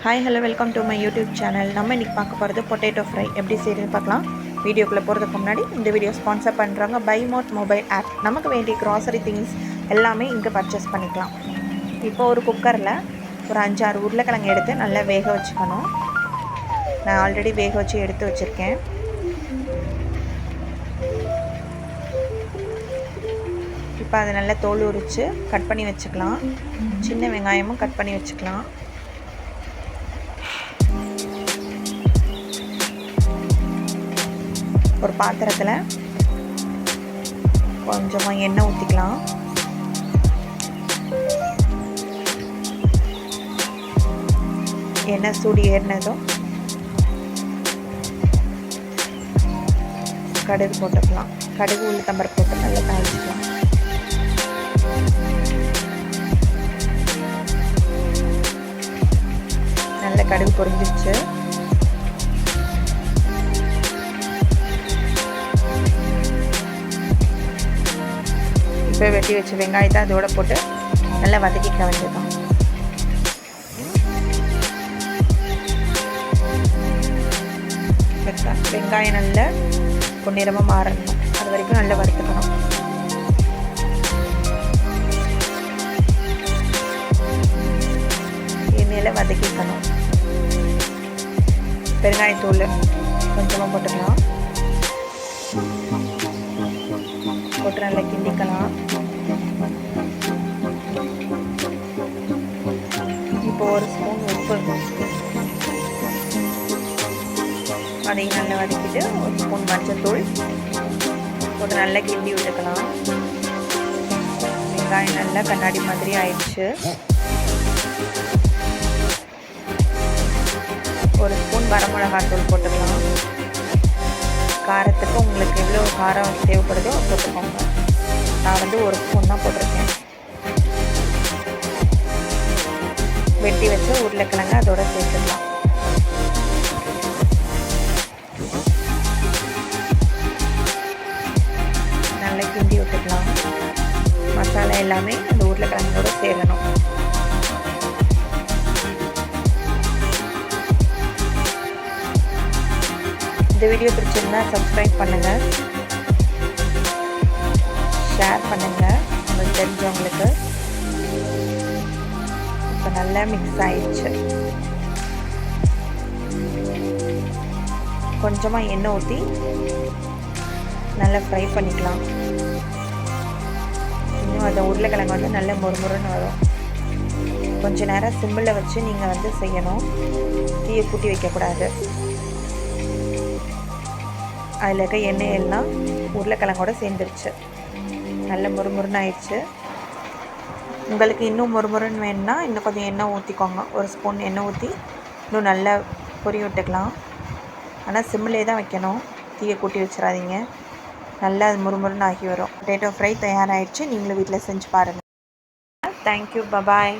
Hi hello welcome to my YouTube channel. நம்ம இன்றைக்கி பார்க்க போகிறது பொட்டேட்டோ ஃப்ரை எப்படி செய்யுதுன்னு பார்க்கலாம். வீடியோக்குள்ளே போகிறதுக்கு முன்னாடி இந்த வீடியோ ஸ்பான்சர் பண்ணுறாங்க பை மோட் மொபைல் ஆப். நமக்கு வேண்டிய க்ராசரி திங்ஸ் எல்லாமே இங்கே பர்ச்சேஸ் பண்ணிக்கலாம். இப்போ ஒரு குக்கரில் ஒரு 5-6 உருளைக்கிழங்கு எடுத்து நல்லா வேக வச்சுக்கணும். நான் ஆல்ரெடி வேக வச்சு எடுத்து வச்சுருக்கேன். இப்போ அதை நல்லா தோல் உரித்து கட் பண்ணி வச்சுக்கலாம். சின்ன வெங்காயமும் கட் பண்ணி வச்சுக்கலாம். ஒரு பாத்திரத்தில் கொஞ்சமாக எண்ணெய் ஊற்றிக்கலாம். எண்ணெய் சூடு ஏறினதும் கடுகு போட்டுக்கலாம். கடுகு உளுத்தம்பருப்பு போட்டு நல்லா தாளிச்சிக்கலாம். நல்ல கடுகு பொரிஞ்சிருச்சு. இப்போ வெட்டி வச்ச வெங்காயத்தை அதோடு போட்டு நல்லா வதக்கிக்க வேண்டியதுதான். வெங்காயம் நல்லா பொன்னிறமாக மாறணும், அது வரைக்கும் நல்லா வறுத்துக்கணும். எண்ணெயில் வதக்கிக்கணும். பெருங்காயத்தூள் கொஞ்சமாக போட்டுக்கலாம். போட்டு நல்லா கிண்டிக்கலாம். இப்போ ஒரு ஸ்பூன் உப்பு, அதையும் நல்லா வதக்கிட்டு ஒரு ஸ்பூன் மஞ்சள்தூள் போட்டு நல்லா கிண்டி விட்டுக்கலாம். வெங்காயம் நல்லா கண்ணாடி மாதிரி ஆயிடுச்சு. ஒரு ஸ்பூன் வரமிளகாத்தூள் போட்டுக்கலாம். காரத்துக்கு உங்களுக்கு எவ்வளோ காரம் தேவைப்படுதோ போட்டுக்கோங்க. நான் வந்து ஒரு ஸ்பூன் தான் போட்டிருக்கேன். வெட்டி வச்சு உருளைக்கிழங்கு அதோட சேர்த்துக்கலாம். நல்லா கிண்டி விட்டுக்கலாம். மசாலா எல்லாமே அந்த உருளைக்கிழங்கோட சேரணும். இந்த வீடியோ பிடிச்சிருந்தா சப்ஸ்கிரைப் பண்ணுங்கள், ஷேர் பண்ணுங்கள் உங்களுக்கு தெரிஞ்சவங்களுக்கு. இப்போ நல்லா மிக்ஸ் ஆயிடுச்சு. கொஞ்சமாக எண்ணெய் ஊற்றி நல்லா ஃப்ரை பண்ணிக்கலாம். இன்னும் அந்த உருளைக்கிழங்கு வந்து நல்ல முறுமுறுன்னு வரும். கொஞ்சம் நேரம் சிம்மில் வச்சு நீங்கள் வந்து செய்யணும். தீயை கூட்டி வைக்கக்கூடாது. அதில் இருக்க எண்ணெய் எல்லாம் உருளைக்கிழங்கோட சேர்ந்துருச்சு. நல்ல முறுமுறுன்னு ஆயிடுச்சு. உங்களுக்கு இன்னும் முறுமுறுன்னு வேணும்னா இன்னும் கொஞ்சம் எண்ணெய் ஊற்றிக்கோங்க. ஒரு ஸ்பூன் எண்ணெய் ஊற்றி இன்னும் நல்லா பொரிய விட்டுக்கலாம். ஆனால் சிம்மிலே தான் வைக்கணும், தீயை கூட்டி வச்சிடாதீங்க. நல்லா அது முறுமுறுன்னு ஆகி வரும். பொட்டேட்டோ ஃப்ரை தயாராகிடுச்சு. நீங்களும் வீட்டில் செஞ்சு பாருங்கள். Thank you, bye bye.